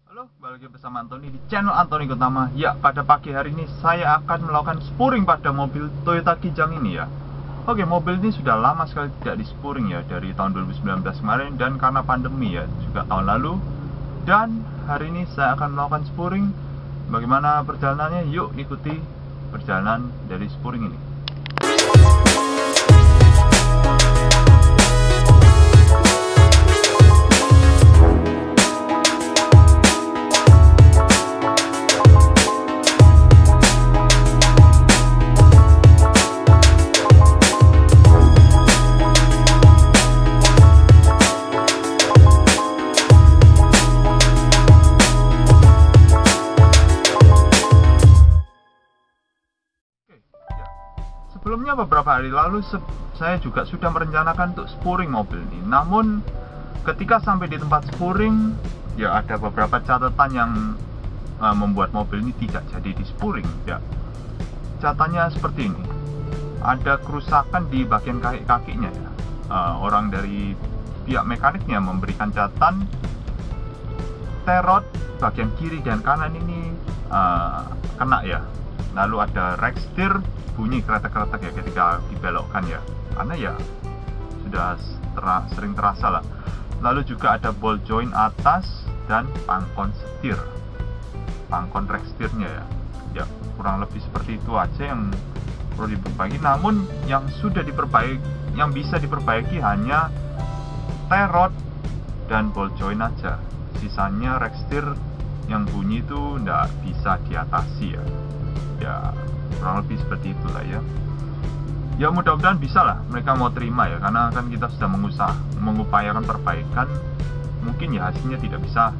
Halo, balik lagi bersama Antoni di channel Antoni Gotama. Ya, pada pagi hari ini saya akan melakukan spuring pada mobil Toyota Kijang ini ya. Oke, mobil ini sudah lama sekali tidak di spuring ya, dari tahun 2019 kemarin, dan karena pandemi ya, juga tahun lalu. Dan hari ini saya akan melakukan spuring. Bagaimana perjalanannya? Yuk ikuti perjalanan dari spuring ini. Sebelumnya beberapa hari lalu saya juga sudah merencanakan untuk spuring mobil ini. Namun ketika sampai di tempat spuring, ya ada beberapa catatan yang membuat mobil ini tidak jadi di spuring ya. Catatannya seperti ini. Ada kerusakan di bagian kaki-kakinya ya. Orang dari pihak mekaniknya memberikan catatan terot bagian kiri dan kanan ini kena ya. Lalu ada rack steer bunyi kretek-kretek ya ketika dibelokkan ya, karena ya sudah sering terasa lah. Lalu juga ada ball joint atas dan pangkon setir, pangkon rack steernya ya, kurang lebih seperti itu aja yang perlu diperbaiki. Namun yang sudah diperbaiki, yang bisa diperbaiki hanya tie rod dan ball joint aja. Sisanya rack steer yang bunyi itu nggak bisa diatasi ya, kurang lebih seperti itulah ya. Ya mudah-mudahan bisa lah mereka mau terima ya, karena kan kita sudah mengupayakan perbaikan. Mungkin ya hasilnya tidak bisa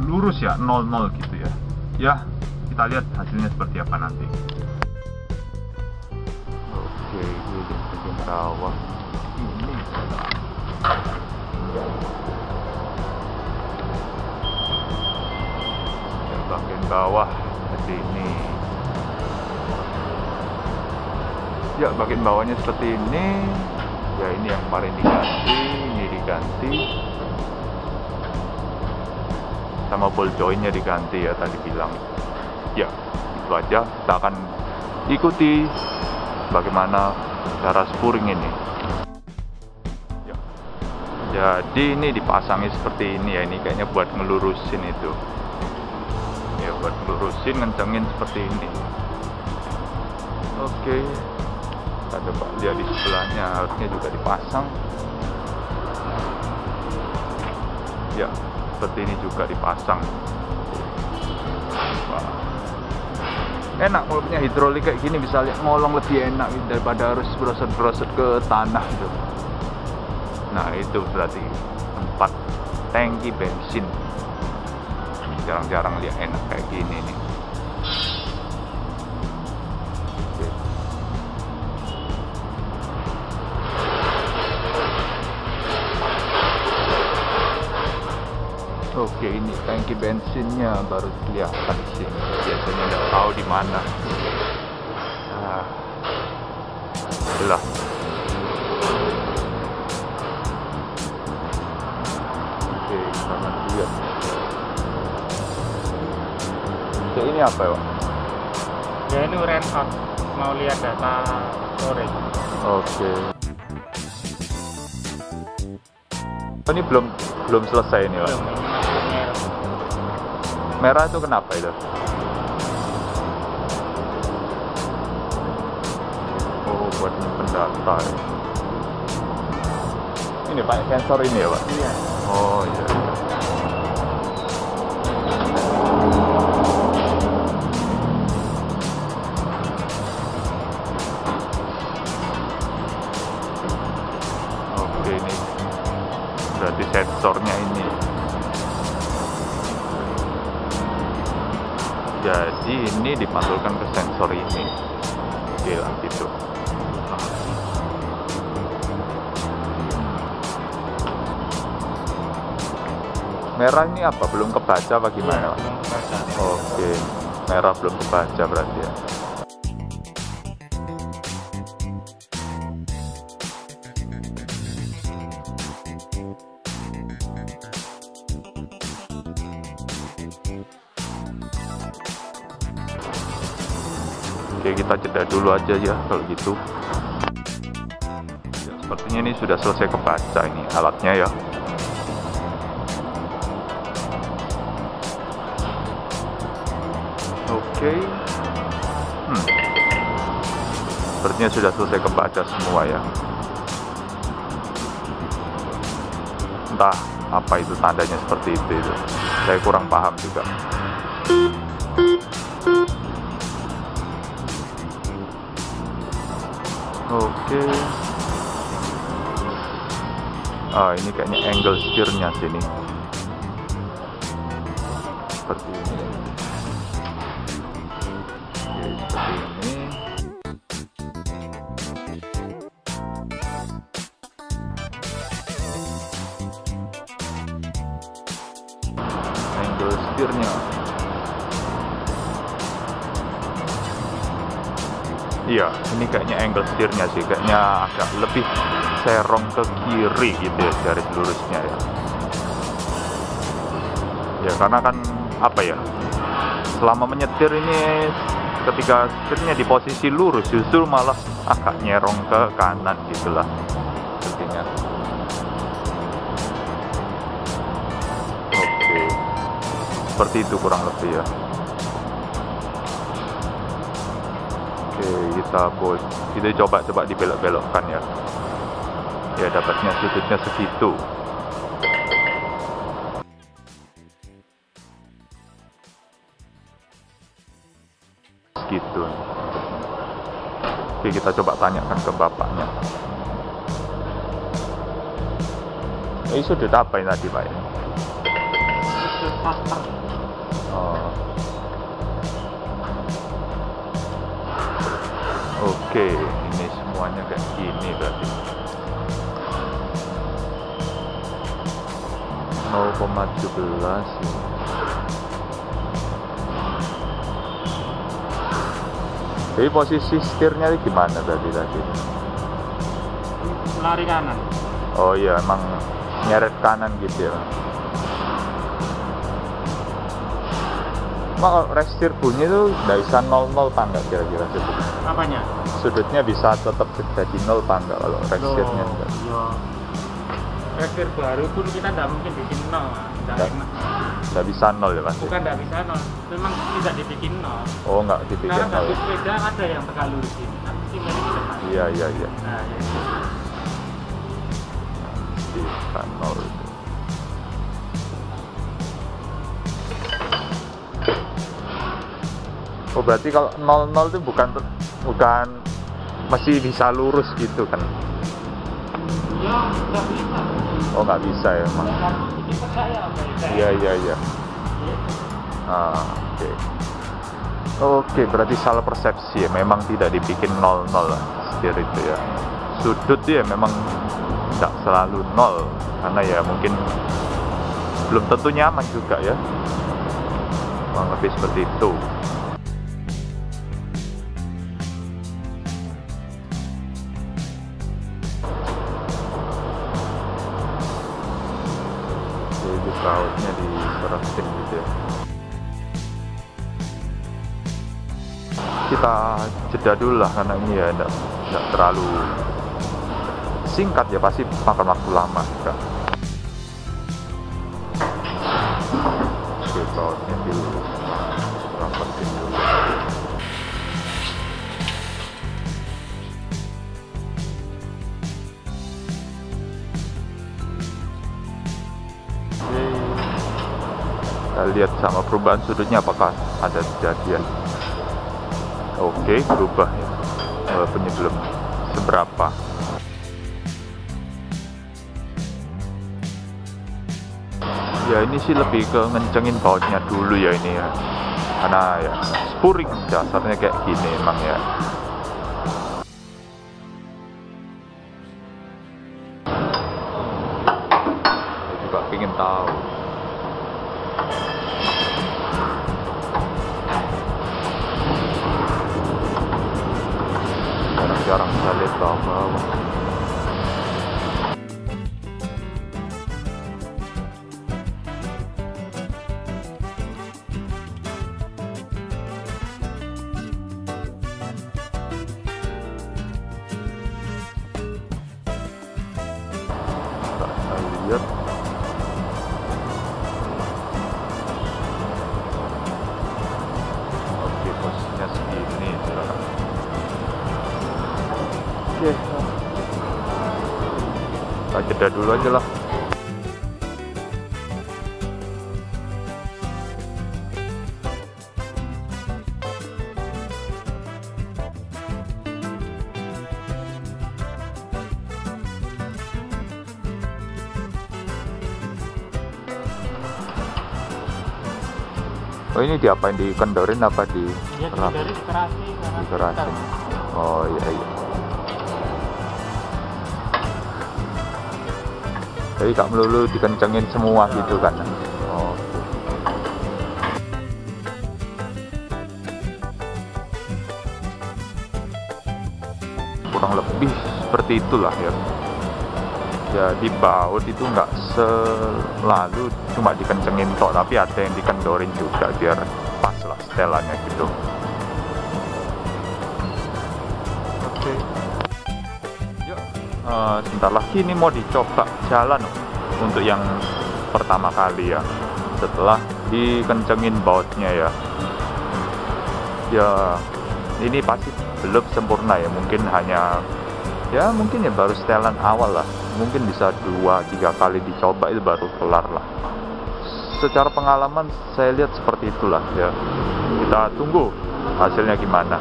lurus ya, 0-0 gitu ya. Ya kita lihat hasilnya seperti apa nanti. Oke, ini bagian bawah ini ya, bagian bawah seperti ini. Ya, bagian bawahnya seperti ini. Ya, ini yang kemarin diganti, ini diganti. Sama ball jointnya diganti ya, tadi bilang. Ya, itu aja. Kita akan ikuti bagaimana cara spuring ini. Ya. Jadi ini dipasangnya seperti ini ya. Ini kayaknya buat ngelurusin itu. Ya, buat ngelurusin, ngencengin seperti ini. Oke. Kita coba lihat di sebelahnya, harusnya juga dipasang ya, seperti ini juga dipasang. Wah. Enak kalau punya hidrolik kayak gini, bisa lihat ngolong lebih enak gitu, daripada harus brosot-brosot ke tanah gitu. Nah itu berarti tempat tangki bensin. Jarang-jarang lihat enak kayak gini nih. Oke, ini tangki bensinnya baru kelihatan di sini. Biasanya nggak tahu di mana. Nah, itulah. Oke, kita lihat. Oke, ini apa ya, Pak? Ya ini Renhot, mau lihat data storage. Oke. Ini belum selesai ini, Pak. Merah itu kenapa itu? Oh, buat pendata ya. Ini pakai sensor ini ya, Pak? Iya. Oh iya. Oke, ini berarti sensornya ini. Jadi ini dipantulkan ke sensor ini. Oke lah gitu. Merah ini apa? Belum kebaca apa gimana? Ya, belum kebaca. Oke, merah belum kebaca berarti ya. Oke, kita jeda dulu aja ya kalau gitu. Ya, sepertinya ini sudah selesai kebaca ini alatnya ya. Oke. Sepertinya sudah selesai kebaca semua ya. Entah apa itu tandanya seperti itu. Saya kurang paham juga. Oke. Ini kayaknya angle setirnya sini. Seperti ini. Oke, seperti ini. Angle setirnya. Iya, ini kayaknya angle setirnya sih, kayaknya agak lebih serong ke kiri gitu ya garis lurusnya ya. Ya karena kan apa ya, selama menyetir ini ketika setirnya di posisi lurus justru malah agak nyerong ke kanan gitulah sepertinya. Oke, seperti itu kurang lebih ya. Oke, kita coba dibelok-belokkan ya. Ya dapatnya sudutnya segitu. Segitu. Oke, kita coba tanyakan ke bapaknya. Ini sudut apa ini tadi, Pak? Oh. Oke, ini semuanya kayak gini berarti. 0,17 ini. Jadi posisi setirnya gimana tadi? Lari kanan. Oh iya, emang nyeret kanan gitu ya. Kalau restir bunyi tuh nggak bisa 0-0 apa enggak kira-kira sudutnya? Apanya? Sudutnya bisa tetap jadi 0 apa enggak kalau restirnya enggak? Iya. Restir baru pun kita nggak mungkin bikin 0, Nggak bisa 0 ya pasti? Bukan nggak bisa 0, memang tidak dibikin 0. Oh, nggak dibikin 0. Karena sepeda ada yang tegak lurus ini, kan mesti di depan. Iya. Nah, ya. Bisa 0 itu. Oh, berarti kalau 00 itu bukan masih bisa lurus gitu kan? Ya, nggak bisa. Oh, nggak bisa ya emang. Iya. Oke. Oke, berarti salah persepsi ya. Memang tidak dibikin 00 lah setir itu ya. Sudut ya memang tidak selalu 0 karena ya mungkin belum tentu nyaman juga ya. Kurang lebih seperti itu. Bautnya diseratin gitu ya. Kita jeda dulu lah karena ini ya enggak terlalu singkat ya, pasti makan waktu lama juga. Oke, bautnya dirapetin dulu. Kita lihat sama perubahan sudutnya apakah ada kejadian. Oke, berubah ya, walaupun belum seberapa. Ya ini sih lebih ke ngencengin bautnya dulu ya ini ya, karena ya spuring dasarnya kayak gini emang ya. Saya juga pengen tahu. Jarang saya lihat bawah. Oke. Kita jeda dulu aja lah. Oh, ini diapain, dikendorin apa di? Ya, dari dikerasi. Dikerasi. Oh iya iya. Jadi gak melulu dikencengin semua gitu kan? Oh. Kurang lebih seperti itulah ya. Jadi baut itu nggak selalu cuma dikencengin tok, tapi ada yang dikendorin juga biar pas lah setelannya gitu. Oke. Yuk, sebentar lagi ini mau dicoba jalan untuk yang pertama kali ya, setelah dikencengin bautnya ya. Ya, ini pasti belum sempurna ya, mungkin mungkin baru setelan awal lah. Mungkin bisa 2-3 kali dicoba itu baru kelar lah. Secara pengalaman saya lihat seperti itulah ya. Kita tunggu hasilnya gimana.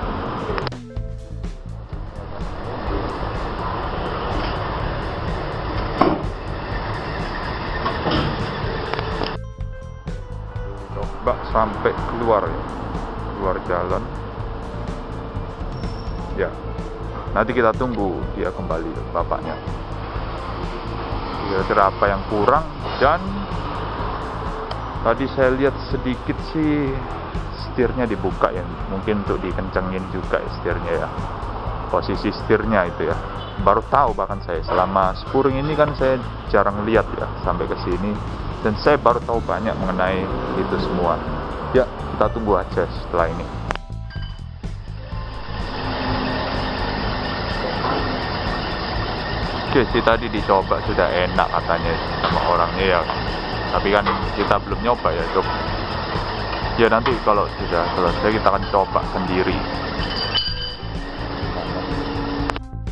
Coba sampai keluar ya, keluar jalan ya. Nanti kita tunggu dia kembali bapaknya. Kira-kira apa yang kurang. Dan tadi saya lihat sedikit sih setirnya dibuka ya, mungkin untuk dikencengin juga ya setirnya ya, posisi setirnya itu ya. Baru tahu bahkan saya, selama spuring ini kan saya jarang lihat ya sampai ke sini, dan saya baru tahu banyak mengenai itu semua ya. Kita tunggu aja setelah ini. Oke sih, tadi dicoba sudah enak katanya sama orangnya ya, tapi kan kita belum nyoba ya Dok. Ya nanti kalau sudah selesai kita akan coba sendiri.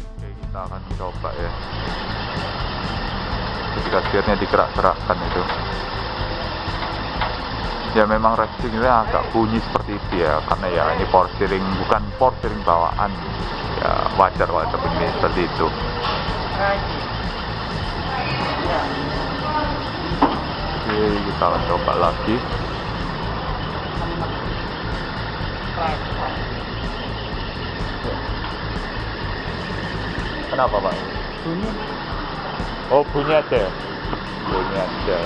Oke, kita akan coba ya, ketika setirnya digerak-gerakkan itu ya, memang racingnya agak bunyi seperti itu ya, karena ya ini power steering, bukan power steering bawaan ya, wajar bunyi seperti itu. Oke, kita akan coba lagi. Kenapa Pak? Bunyi. Oh, bunyi aja ya? Bunyi aja.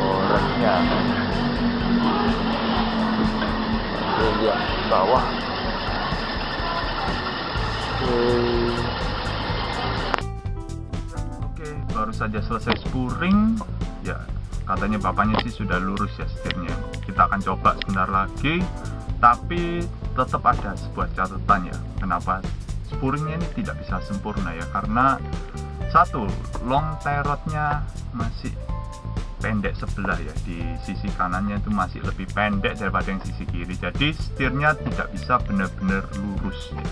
Oh, remnya. Oke, ya, bawah. Oke, baru saja selesai spuring ya, katanya bapaknya sih sudah lurus ya setirnya. Kita akan coba sebentar lagi, tapi tetap ada sebuah catatan ya, kenapa spuringnya ini tidak bisa sempurna ya, karena satu, long tie rodnya masih pendek sebelah ya, di sisi kanannya itu masih lebih pendek daripada yang sisi kiri, jadi setirnya tidak bisa benar-benar lurus ya.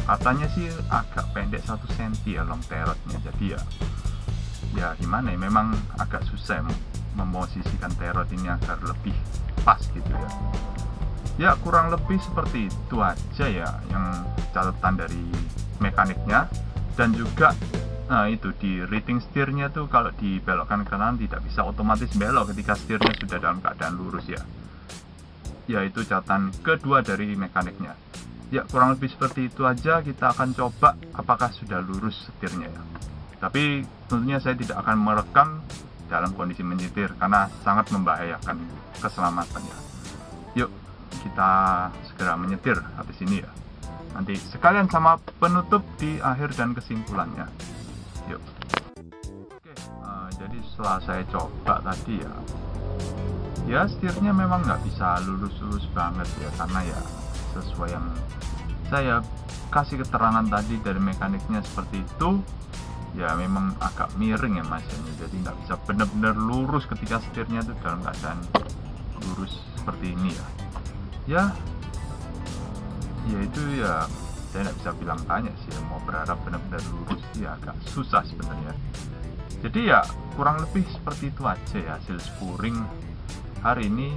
Katanya sih agak pendek 1 cm ya long tie rodnya, jadi ya gimana ya, memang agak susah memposisikan tie rod ini agar lebih pas gitu ya. Ya kurang lebih seperti itu aja ya yang catatan dari mekaniknya. Dan juga itu di rating setirnya tuh kalau dibelokkan ke kanan tidak bisa otomatis belok ketika setirnya sudah dalam keadaan lurus ya. Ya itu catatan kedua dari mekaniknya. Ya kurang lebih seperti itu aja. Kita akan coba apakah sudah lurus setirnya ya. Tapi tentunya saya tidak akan merekam dalam kondisi menyetir karena sangat membahayakan keselamatannya. Yuk kita segera menyetir habis ini ya. Nanti sekalian sama penutup di akhir dan kesimpulannya. Yuk. Oke, jadi setelah saya coba tadi ya setirnya memang nggak bisa lurus-lurus banget ya, karena ya sesuai yang saya kasih keterangan tadi dari mekaniknya seperti itu ya, memang agak miring ya masnya, jadi nggak bisa benar-benar lurus ketika setirnya itu dalam keadaan lurus seperti ini ya. Ya itu ya saya nggak bisa bilang banyak sih, mau berharap benar-benar lurus ya agak susah sebenarnya. Jadi ya kurang lebih seperti itu aja ya hasil spuring hari ini.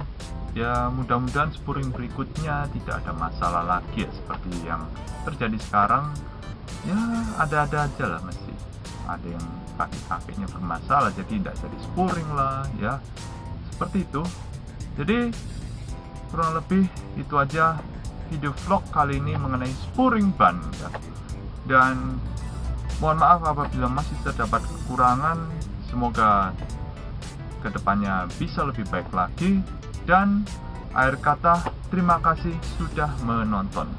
Ya mudah-mudahan spuring berikutnya tidak ada masalah lagi ya seperti yang terjadi sekarang. Ya ada-ada aja lah, mesti ada yang kaki-kakinya bermasalah jadi tidak jadi spuring lah ya, seperti itu. Jadi kurang lebih itu aja video vlog kali ini mengenai spuring ban ya. Dan mohon maaf apabila masih terdapat kekurangan, semoga kedepannya bisa lebih baik lagi. Dan akhir kata, terima kasih sudah menonton.